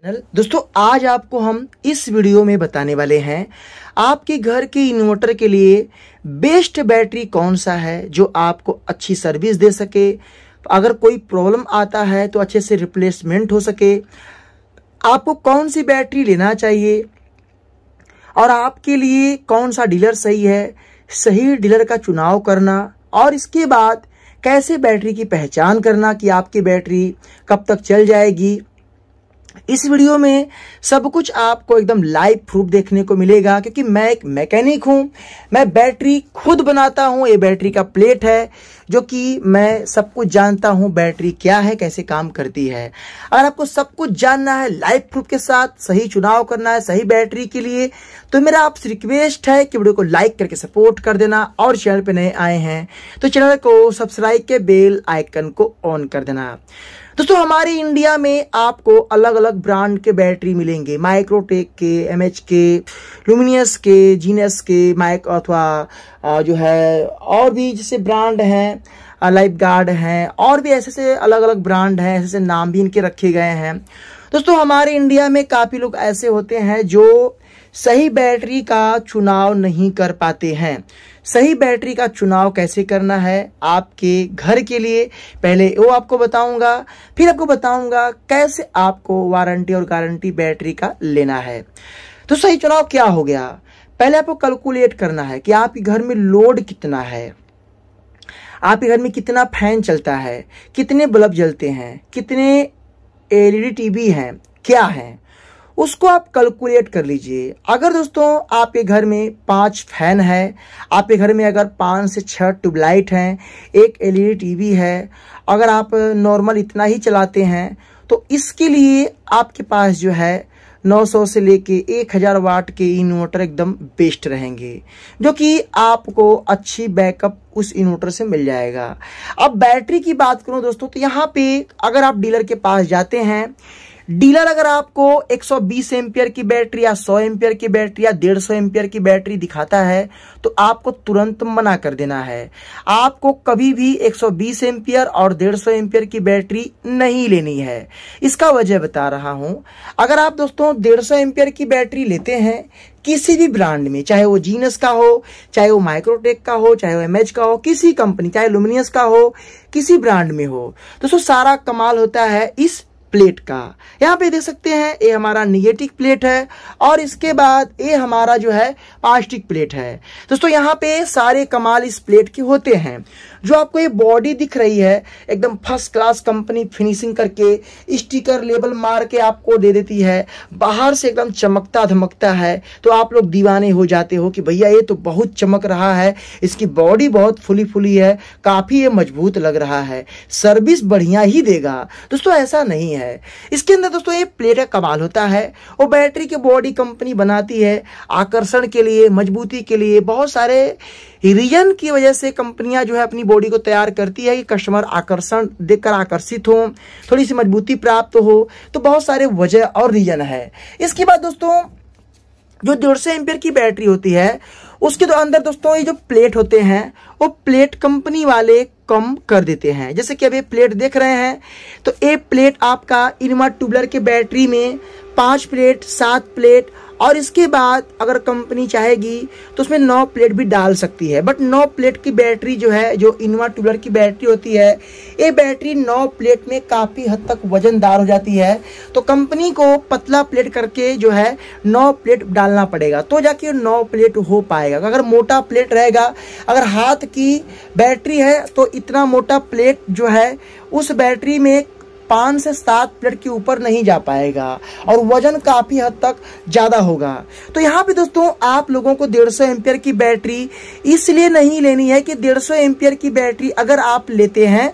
दोस्तों आज आपको हम इस वीडियो में बताने वाले हैं आपके घर के इन्वर्टर के लिए बेस्ट बैटरी कौन सा है जो आपको अच्छी सर्विस दे सके, अगर कोई प्रॉब्लम आता है तो अच्छे से रिप्लेसमेंट हो सके, आपको कौन सी बैटरी लेना चाहिए और आपके लिए कौन सा डीलर सही है, सही डीलर का चुनाव करना और इसके बाद कैसे बैटरी की पहचान करना कि आपकी बैटरी कब तक चल जाएगी। इस वीडियो में सब कुछ आपको एकदम लाइव प्रूफ देखने को मिलेगा क्योंकि मैं एक मैकेनिक हूं, मैं बैटरी खुद बनाता हूं। ये बैटरी का प्लेट है जो कि मैं सब कुछ जानता हूं, बैटरी क्या है, कैसे काम करती है। अगर आपको सब कुछ जानना है, लाइव प्रूफ के साथ सही चुनाव करना है सही बैटरी के लिए, तो मेरा आपसे रिक्वेस्ट है कि वीडियो को लाइक करके सपोर्ट कर देना और चैनल पे नए आए हैं तो चैनल को सब्सक्राइब के बेल आइकन को ऑन कर देना। दोस्तों हमारे इंडिया में आपको अलग अलग ब्रांड के बैटरी मिलेंगे, माइक्रोटेक के, एमएच के, लुमिनियस के, जीनस के, माइक अथवा जो है और भी जैसे ब्रांड हैं, लाइफ गार्ड हैं और भी ऐसे अलग अलग ब्रांड हैं, ऐसे नाम भी इनके रखे गए हैं। दोस्तों हमारे इंडिया में काफी लोग ऐसे होते हैं जो सही बैटरी का चुनाव नहीं कर पाते हैं। सही बैटरी का चुनाव कैसे करना है आपके घर के लिए पहले वो आपको बताऊंगा, फिर आपको बताऊंगा कैसे आपको वारंटी और गारंटी बैटरी का लेना है। तो सही चुनाव क्या हो गया, पहले आपको कैलकुलेट करना है कि आपके घर में लोड कितना है, आपके घर में कितना फैन चलता है, कितने बल्ब जलते हैं, कितने एलईडी टीवी हैं, क्या है, उसको आप कैलकुलेट कर लीजिए। अगर दोस्तों आपके घर में 5 फैन है, आपके घर में अगर 5 से 6 ट्यूबलाइट हैं, एक एलईडी टीवी है, अगर आप नॉर्मल इतना ही चलाते हैं तो इसके लिए आपके पास जो है 900 से लेके 1000 वाट के इन्वर्टर एकदम बेस्ट रहेंगे जो कि आपको अच्छी बैकअप उस इन्वर्टर से मिल जाएगा। अब बैटरी की बात करूं दोस्तों तो यहाँ पे अगर आप डीलर के पास जाते हैं, डीलर अगर आपको 120 एम्पियर की बैटरी या 100 एम्पियर की बैटरी या 150 एम्पियर की बैटरी दिखाता है तो आपको तुरंत मना कर देना है। आपको कभी भी 120 एम्पियर और 150 एम्पियर की बैटरी नहीं लेनी है। इसका वजह बता रहा हूं। अगर आप दोस्तों 150 एम्पियर की बैटरी लेते हैं किसी भी ब्रांड में, चाहे वो जीनस का हो, चाहे वो माइक्रोटेक का हो, चाहे वो एमएच का हो, किसी कंपनी, चाहे लुमिनियस का हो, किसी ब्रांड में हो, दोस्तों सारा कमाल होता है इस प्लेट का। यहाँ पे देख सकते हैं ये हमारा निगेटिव प्लेट है और इसके बाद ये हमारा जो है पॉजिटिव प्लेट है। दोस्तों यहाँ पे सारे कमाल इस प्लेट के होते हैं। जो आपको ये बॉडी दिख रही है एकदम फर्स्ट क्लास कंपनी फिनिशिंग करके स्टिकर लेबल मार के आपको दे देती है, बाहर से एकदम चमकता धमकता है तो आप लोग दीवाने हो जाते हो कि भैया ये तो बहुत चमक रहा है, इसकी बॉडी बहुत फुली फुली है, काफी ये मजबूत लग रहा है, सर्विस बढ़िया ही देगा। दोस्तों ऐसा नहीं है। इसके अंदर दोस्तों ये प्लेट का कमाल होता है। वो बैटरी की बॉडी कंपनी बनाती है आकर्षण के लिए, मजबूती के लिए, बहुत सारे रीजन की वजह से कंपनियां जो है अपनी बॉडी को तैयार करती है कि कस्टमर आकर्षण देखकर आकर्षित हो, थोड़ी सी मजबूती प्राप्त हो, तो बहुत सारे वजह और रीजन है। इसके बाद दोस्तों जो 150 एम्पियर की बैटरी होती है उसके तो अंदर दोस्तों ये जो प्लेट होते हैं वो प्लेट कंपनी वाले कम कर देते हैं। जैसे कि अब ये प्लेट देख रहे हैं तो ये प्लेट आपका इनवा ट्यूबलर के बैटरी में 5 प्लेट, 7 प्लेट और इसके बाद अगर कंपनी चाहेगी तो उसमें 9 प्लेट भी डाल सकती है। बट 9 प्लेट की बैटरी जो है, जो इनवा ट्यूबलर की बैटरी होती है, ये बैटरी 9 प्लेट में काफी हद तक वजनदार हो जाती है तो कंपनी को पतला प्लेट करके जो है 9 प्लेट डालना पड़ेगा तो जाके 9 प्लेट हो पाएगा। अगर मोटा प्लेट रहेगा, अगर हाथ की बैटरी है तो इतना मोटा प्लेट जो है उस बैटरी में 5 से 7 प्लेट के ऊपर नहीं जा पाएगा और वजन काफी हद तक ज्यादा होगा। तो यहाँ पे दोस्तों आप लोगों को 150 एम्पियर की बैटरी इसलिए नहीं लेनी है कि 150 एम्पियर की बैटरी अगर आप लेते हैं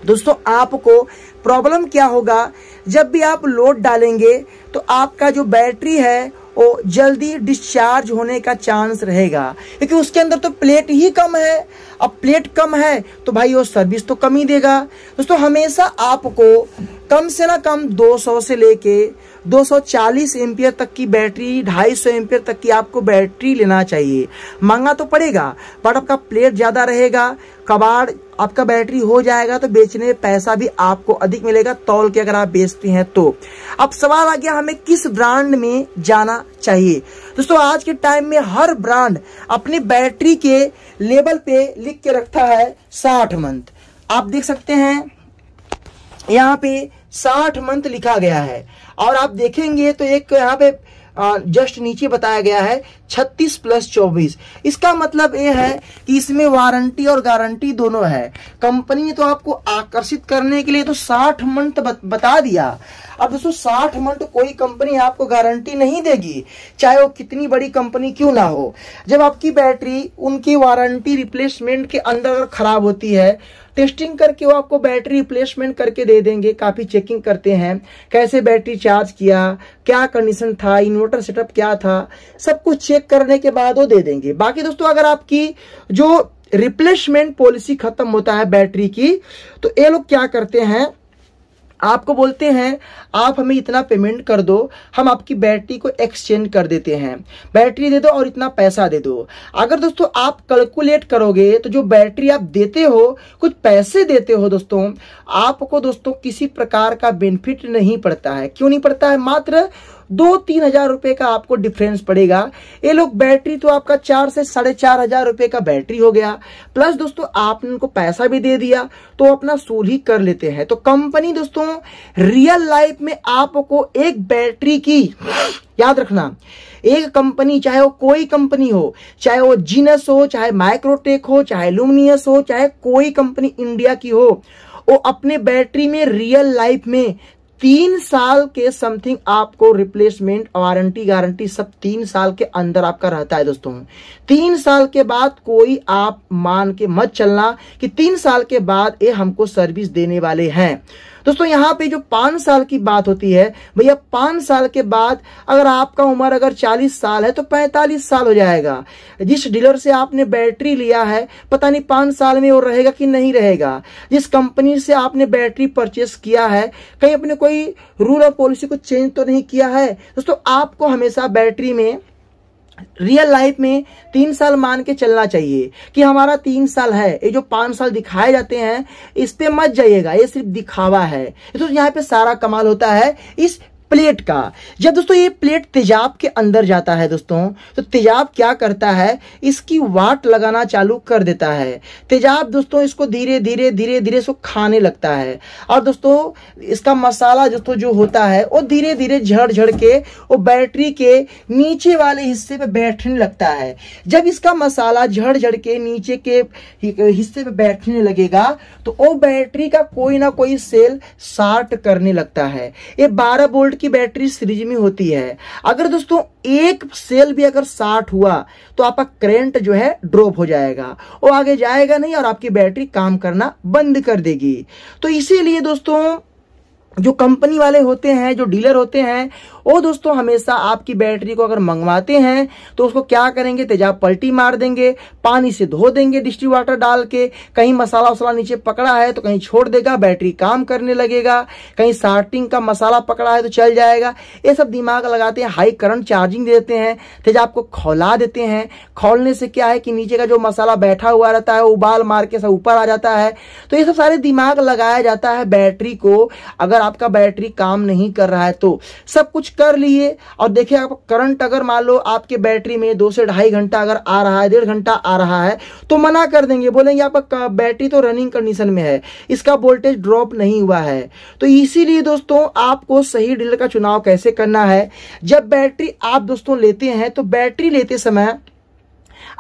दोस्तों आपको प्रॉब्लम क्या होगा, जब भी आप लोड डालेंगे तो आपका जो बैटरी है वो जल्दी डिस्चार्ज होने का चांस रहेगा क्योंकि उसके अंदर तो प्लेट ही कम है। अब प्लेट कम है तो भाई वो सर्विस तो कम ही देगा। दोस्तों हमेशा आपको कम से ना कम 200 से लेके 240 एम्पियर तक की बैटरी, 250 एम्पियर तक की आपको बैटरी लेना चाहिए। महंगा तो पड़ेगा बट आपका प्लेट ज्यादा रहेगा, कबाड़ आपका बैटरी हो जाएगा तो बेचने में पैसा भी आपको अधिक मिलेगा तौल के अगर आप बेचते हैं तो। अब सवाल आ गया हमें किस ब्रांड में जाना चाहिए। दोस्तों आज के टाइम में हर ब्रांड अपनी बैटरी के लेबल पे लिख के रखता है 60 मंथ। आप देख सकते हैं यहाँ पे 60 मंथ लिखा गया है और आप देखेंगे तो एक यहाँ पे जस्ट नीचे बताया गया है 36 + 24। इसका मतलब ये है कि इसमें वारंटी और गारंटी दोनों है। कंपनी ने तो आपको आकर्षित करने के लिए तो 60 मंथ बता दिया। अब दोस्तों 60 मंथ कोई कंपनी आपको गारंटी नहीं देगी, चाहे वो कितनी बड़ी कंपनी क्यों ना हो। जब आपकी बैटरी उनकी वारंटी रिप्लेसमेंट के अंदर खराब होती है, टेस्टिंग करके वो आपको बैटरी रिप्लेसमेंट करके दे देंगे। काफी चेकिंग करते हैं कैसे बैटरी चार्ज किया, क्या कंडीशन था, इन्वर्टर सेटअप क्या था, सब कुछ चेक करने के बाद वो दे देंगे। बाकी दोस्तों अगर आपकी जो रिप्लेसमेंट पॉलिसी खत्म होता है बैटरी की, तो ये लोग क्या करते हैं, आपको बोलते हैं आप हमें इतना पेमेंट कर दो, हम आपकी बैटरी को एक्सचेंज कर देते हैं, बैटरी दे दो और इतना पैसा दे दो। अगर दोस्तों आप कैलकुलेट करोगे तो जो बैटरी आप देते हो, कुछ पैसे देते हो दोस्तों, आपको दोस्तों किसी प्रकार का बेनिफिट नहीं पड़ता है। क्यों नहीं पड़ता है? मात्र 2-3 हजार रुपए का आपको डिफरेंस पड़ेगा। ये लोग बैटरी तो आपका 4 से 4.5 हजार रुपए का बैटरी हो गया, प्लस दोस्तों आपने उनको पैसा भी दे दिया तो अपना सूल ही कर लेते हैं। तो कंपनी दोस्तों रियल लाइफ में आपको एक बैटरी की, याद रखना, एक कंपनी चाहे वो कोई कंपनी हो, चाहे वो जीनस हो, चाहे माइक्रोटेक हो, चाहे लुमिनियस हो, चाहे कोई कंपनी इंडिया की हो, वो अपने बैटरी में रियल लाइफ में 3 साल के समथिंग आपको रिप्लेसमेंट, वारंटी, गारंटी सब 3 साल के अंदर आपका रहता है दोस्तों। 3 साल के बाद कोई आप मान के मत चलना कि 3 साल के बाद ये हमको सर्विस देने वाले हैं। दोस्तों यहाँ पे जो 5 साल की बात होती है, भैया 5 साल के बाद अगर आपका उम्र अगर 40 साल है तो 45 साल हो जाएगा। जिस डीलर से आपने बैटरी लिया है पता नहीं 5 साल में वो रहेगा कि नहीं रहेगा। जिस कंपनी से आपने बैटरी परचेस किया है, कहीं अपने कोई रूल और पॉलिसी को चेंज तो नहीं किया है। दोस्तों आपको हमेशा बैटरी में रियल लाइफ में 3 साल मान के चलना चाहिए कि हमारा 3 साल है। ये जो 5 साल दिखाए जाते हैं इस पे मत जाइएगा, ये सिर्फ दिखावा है। तो यहाँ पे सारा कमाल होता है इस प्लेट का। जब दोस्तों ये प्लेट तेजाब के अंदर जाता है दोस्तों, तो तेजाब क्या करता है, इसकी वाट लगाना चालू कर देता है। तेजाब दोस्तों इसको धीरे धीरे धीरे धीरे इसको खाने लगता है और दोस्तों इसका मसाला दोस्तों जो होता है वो धीरे धीरे झड़ झड़ के वो बैटरी के नीचे वाले हिस्से पे बैठने लगता है। जब इसका मसाला झड़ झड़ के नीचे के हिस्से पे बैठने लगेगा तो वो बैटरी का कोई ना कोई सेल शॉर्ट करने लगता है। ये 12 वोल्ट की बैटरी सीरीज में होती है। अगर दोस्तों एक सेल भी अगर शॉर्ट हुआ तो आपका करंट जो है ड्रॉप हो जाएगा, वो आगे जाएगा नहीं और आपकी बैटरी काम करना बंद कर देगी। तो इसीलिए दोस्तों जो कंपनी वाले होते हैं, जो डीलर होते हैं, वो दोस्तों हमेशा आपकी बैटरी को अगर मंगवाते हैं तो उसको क्या करेंगे, तेजाब पलटी मार देंगे, पानी से धो देंगे डिस्टिल वाटर डाल के। कहीं मसाला वसाला नीचे पकड़ा है तो कहीं छोड़ देगा, बैटरी काम करने लगेगा। कहीं शार्टिंग का मसाला पकड़ा है तो चल जाएगा। ये सब दिमाग लगाते हैं, हाई करंट चार्जिंग देते हैं, तेजाब को खौला देते हैं। खौलने से क्या है कि नीचे का जो मसाला बैठा हुआ रहता है उबाल मार के सब ऊपर आ जाता है। तो ये सब सारे दिमाग लगाया जाता है बैटरी को। अगर आपका बैटरी काम नहीं कर रहा है तो सब कुछ कर लिए और देखिए आप करंट अगर मान लो आपके बैटरी में 2 से 2.5 घंटा अगर आ रहा है, 1.5 घंटा आ रहा है तो मना कर देंगे, बोलेंगे आपका बैटरी तो रनिंग कंडीशन में है, इसका वोल्टेज ड्रॉप नहीं हुआ है। तो इसीलिए दोस्तों आपको सही डीलर का चुनाव कैसे करना है, जब बैटरी आप दोस्तों लेते हैं तो बैटरी लेते समय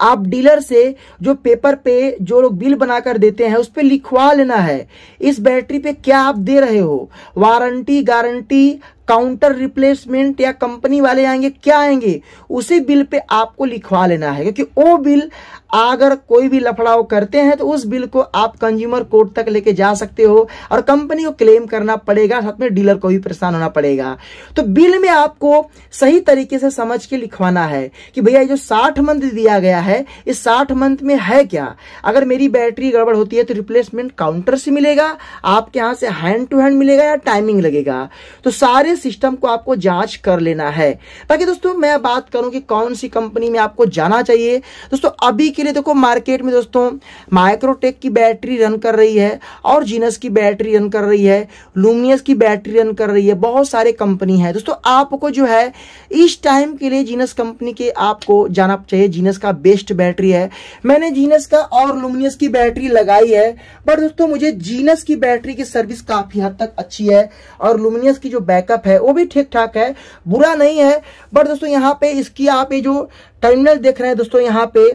आप डीलर से जो पेपर पे जो लोग बिल बनाकर देते हैं उस पे लिखवा लेना है इस बैटरी पे क्या आप दे रहे हो, वारंटी, गारंटी, काउंटर रिप्लेसमेंट या कंपनी वाले आएंगे क्या आएंगे, उसी बिल पे आपको लिखवा लेना है। क्योंकि वो बिल अगर कोई भी लफड़ा करते हैं तो उस बिल को आप कंज्यूमर कोर्ट तक लेके जा सकते हो और कंपनी को क्लेम करना पड़ेगा, साथ में डीलर को भी परेशान होना पड़ेगा। तो बिल में आपको सही तरीके से समझ के लिखवाना है कि भैया ये जो 60 मंथ दिया गया है इस 60 मंथ में है क्या। अगर मेरी बैटरी गड़बड़ होती है तो रिप्लेसमेंट काउंटर से मिलेगा, आपके यहाँ से हैंड टू हैंड मिलेगा या टाइमिंग लगेगा। तो सारे पूरे सिस्टम को आपको जांच कर लेना है। बाकी दोस्तों मैं बात करूं कि कौन सी कंपनी में आपको जाना चाहिए। दोस्तों अभी के लिए देखो मार्केट में दोस्तों माइक्रोटेक की बैटरी रन कर रही है और जीनस की बैटरी रन कर रही है, लुमिनस की बैटरी रन कर रही है, बहुत सारे कंपनी है। दोस्तों आपको जो है इस टाइम के लिए जीनस कंपनी के आपको जाना चाहिए। जीनस का बेस्ट बैटरी है। मैंने जीनस का और लुमिनस की बैटरी लगाई है, बट दोस्तों मुझे जीनस की बैटरी की सर्विस काफी हद तक अच्छी है और लुमिनस की जो बैकअप है वो भी ठीक ठाक है, बुरा नहीं है। बट दोस्तों यहाँ पे इसकी आप ये जो टर्मिनल देख रहे हैं दोस्तों, यहाँ पे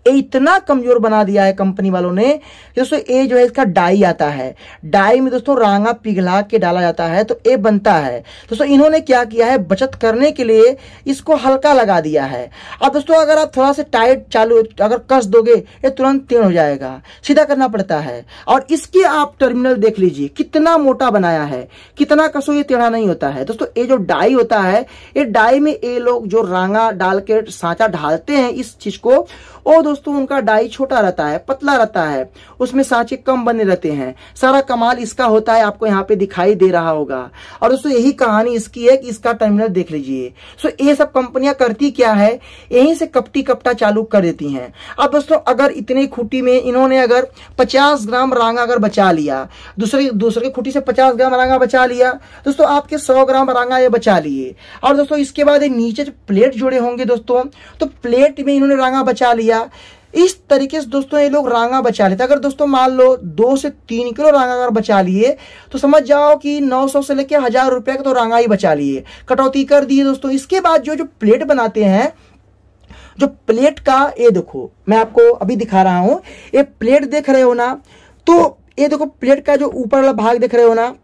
ये इतना कमजोर बना दिया है कंपनी वालों ने। दोस्तों ये जो है इसका डाई आता है, डाई में दोस्तों रांगा पिघला के डाला जाता है तो ये बनता है। दोस्तों इन्होंने क्या किया है, बचत करने के लिए इसको हल्का लगा दिया है। अब दोस्तों अगर आप थोड़ा सा टाइट चालू अगर कस दोगे ये तुरंत टेढ़ हो जाएगा, सीधा करना पड़ता है। और इसके आप टर्मिनल देख लीजिए कितना मोटा बनाया है, कितना कसो ये टेढ़ा नहीं होता है। दोस्तों ये जो डाई होता है, ये डाई में ये लोग जो रांगा डाल के सांचा ढालते हैं इस चीज को, वो दोस्तों उनका डाई छोटा रहता है, पतला रहता है, उसमें सांचे कम बने रहते हैं। सारा कमाल इसका होता है, आपको यहाँ पे दिखाई दे रहा होगा। और दोस्तों यही कहानी इसकी है कि इसका टर्मिनल देख लीजिए। सो ये सब कंपनियां करती क्या है, यहीं से कपटी कपटा चालू कर देती हैं। अब दोस्तों अगर इतनी खूटी में इन्होंने अगर 50 ग्राम रांगा अगर बचा लिया, दूसरे की खूटी से 50 ग्राम रांगा बचा लिया, दोस्तों आपके 100 ग्राम रांगा ये बचा लिए। और दोस्तों इसके बाद नीचे जो प्लेट जुड़े होंगे दोस्तों, तो प्लेट में इन्होंने रांगा बचा लिया। इस तरीके से दोस्तों ये लोग रांगा बचा लेते। अगर दोस्तों मान लो 2 से 3 किलो रांगा अगर बचा लिए तो समझ जाओ कि 900 से लेके 1000 रुपए का तो रांगा ही बचा लिए, कटौती कर दिए दोस्तों। इसके बाद जो प्लेट बनाते हैं, जो प्लेट का ये देखो मैं आपको अभी दिखा रहा हूं, ये प्लेट देख रहे हो ना, तो ये देखो प्लेट का जो ऊपर वाला भाग देख रहे हो ना,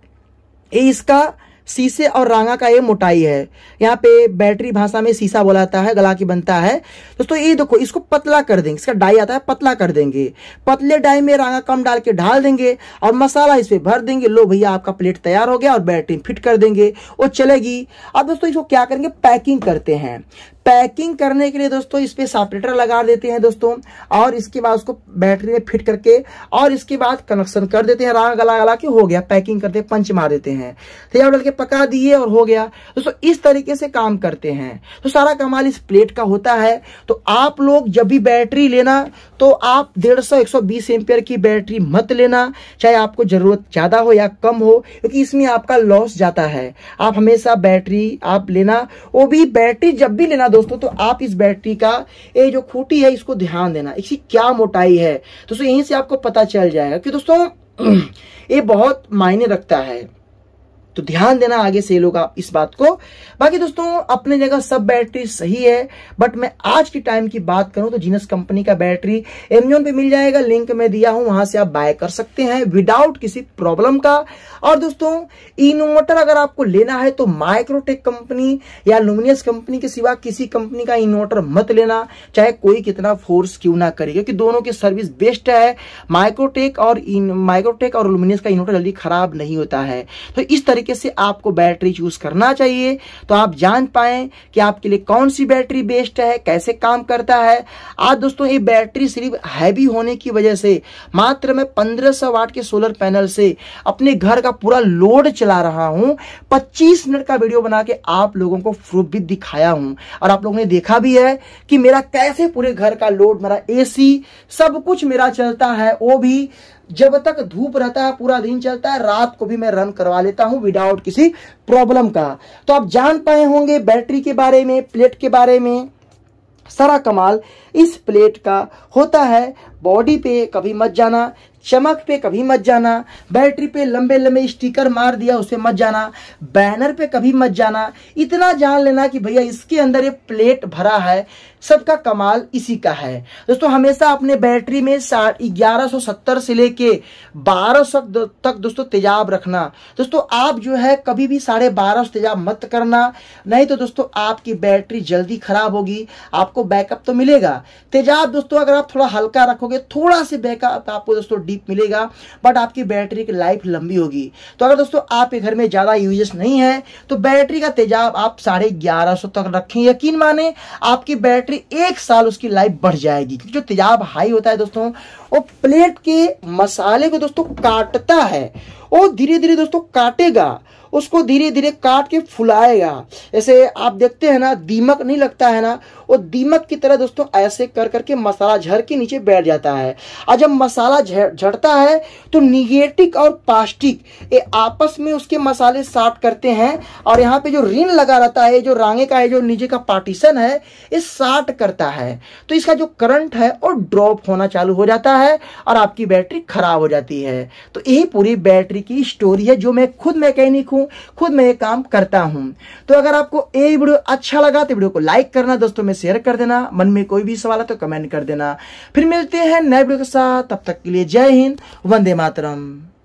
ये इसका शीशे और रांगा का ये मोटाई है। यहाँ पे बैटरी भाषा में शीशा बोला जाता है, गला की बनता है दोस्तों। ये देखो इसको पतला कर देंगे, इसका डाई आता है, पतला कर देंगे। पतले डाई में रांगा कम डाल के ढाल देंगे और मसाला इस पे भर देंगे। लो भैया आपका प्लेट तैयार हो गया और बैटरी फिट कर देंगे, वो चलेगी। अब दोस्तों इसको क्या करेंगे, पैकिंग करते हैं। पैकिंग करने के लिए दोस्तों इस पे सेपरेटर लगा देते हैं दोस्तों, और इसके बाद उसको बैटरी में फिट करके और इसके बाद कनेक्शन कर देते हैं। रांगा गला गला के हो गया, पैकिंग करते हैं, पंच मार देते हैं, तेल डाल के पका दिए और हो गया दोस्तों। इस तरीके से काम करते हैं। तो सारा कमाल इस प्लेट का होता है। तो आप लोग जब भी बैटरी लेना तो आप 150-120 एम्पियर की बैटरी मत लेना, चाहे आपको जरूरत ज्यादा हो या कम हो, क्योंकि इसमें आपका लॉस जाता है। आप हमेशा बैटरी आप लेना, वो भी बैटरी जब भी लेना दोस्तों, तो आप इस बैटरी का ये जो खूटी है इसको ध्यान देना, इसकी क्या मोटाई है दोस्तों, यहीं से आपको पता चल जाएगा कि दोस्तों ये बहुत मायने रखता है। तो ध्यान देना आगे से लोग आप इस बात को। बाकी दोस्तों अपने जगह सब बैटरी सही है, बट मैं आज की टाइम की बात करूं तो जीनस कंपनी का बैटरी Amazon पे मिल जाएगा, लिंक मैं दिया हूं, वहां से आप बाय कर सकते हैं विदाउट किसी प्रॉब्लम का। और दोस्तों इन्वर्टर अगर आपको लेना है तो माइक्रोटेक कंपनी या लुमिनस कंपनी के सिवा किसी कंपनी का इन्वर्टर मत लेना, चाहे कोई कितना फोर्स क्यों ना करे, क्योंकि दोनों की सर्विस बेस्ट है। माइक्रोटेक और लुमिनस का इन्वर्टर जल्दी खराब नहीं होता है। तो इस तरीके से आपको बैटरी चूज करना चाहिए, तो आप जान पाए कि आपके लिए कौन सी बैटरी बेस्ट है, कैसे काम करता है। आज दोस्तों ये बैटरी सिर्फ हैवी होने की वजह से मात्र मैं 1500 वाट के सोलर पैनल से अपने घर का पूरा लोड चला रहा हूं। 25 मिनट का वीडियो बना के आप लोगों को प्रूफ भी दिखाया हूं, और आप लोगों ने देखा भी है कि मेरा कैसे पूरे घर का लोड, मेरा एसी सब कुछ मेरा चलता है, वो भी जब तक धूप रहता है पूरा दिन चलता है, रात को भी मैं रन करवा लेता हूं विदाउट किसी प्रॉब्लम का। तो आप जान पाए होंगे बैटरी के बारे में, प्लेट के बारे में। सारा कमाल इस प्लेट का होता है। बॉडी पे कभी मत जाना, चमक पे कभी मत जाना, बैटरी पे लंबे लंबे स्टिकर मार दिया उससे मत जाना, बैनर पे कभी मत जाना। इतना जान लेना कि भैया इसके अंदर ये प्लेट भरा है, सबका कमाल इसी का है। दोस्तों हमेशा अपने बैटरी में 1170 से लेके 1200 तक दोस्तों तेजाब रखना। दोस्तों आप जो है कभी भी 1250 तेजाब मत करना, नहीं तो दोस्तों आपकी बैटरी जल्दी खराब होगी। आपको बैकअप तो मिलेगा, तेजाब दोस्तों अगर आप थोड़ा हल्का रखोगे, थोड़ा से बैकअप आपको दोस्तों डीप मिलेगा, बट आपकी बैटरी की लाइफ लंबी होगी। तो अगर दोस्तों आपके घर में ज्यादा यूजेस नहीं है तो बैटरी का तेजाब आप 1150 तक रखें। यकीन माने आपकी बैटरी 1 साल उसकी लाइफ बढ़ जाएगी, क्योंकि जो तेजाब हाई होता है दोस्तों वो प्लेट के मसाले को दोस्तों काटता है, वो धीरे धीरे दोस्तों काटेगा, उसको धीरे धीरे काट के फुलाएगा। जैसे आप देखते हैं ना, दीमक नहीं लगता है ना, वो दीमक की तरह दोस्तों ऐसे कर करके मसाला झड़ के नीचे बैठ जाता है। और जब मसाला झड़ता है तो निगेटिव और पॉजिटिव ये आपस में उसके मसाले साट करते हैं, और यहाँ पे जो रिन लगा रहता है, जो रांगे का है, जो नीचे का पार्टीशन है, ये साट करता है। तो इसका जो करंट है वो ड्रॉप होना चालू हो जाता है और आपकी बैटरी खराब हो जाती है। तो यही पूरी बैटरी की स्टोरी है, जो मैं खुद मैकेनिक हूं, खुद मैं ये काम करता हूं। तो अगर आपको ये वीडियो अच्छा लगा तो वीडियो को लाइक करना, दोस्तों में शेयर कर देना, मन में कोई भी सवाल है तो कमेंट कर देना। फिर मिलते हैं नए वीडियो के साथ, तब तक के लिए जय हिंद, वंदे मातरम।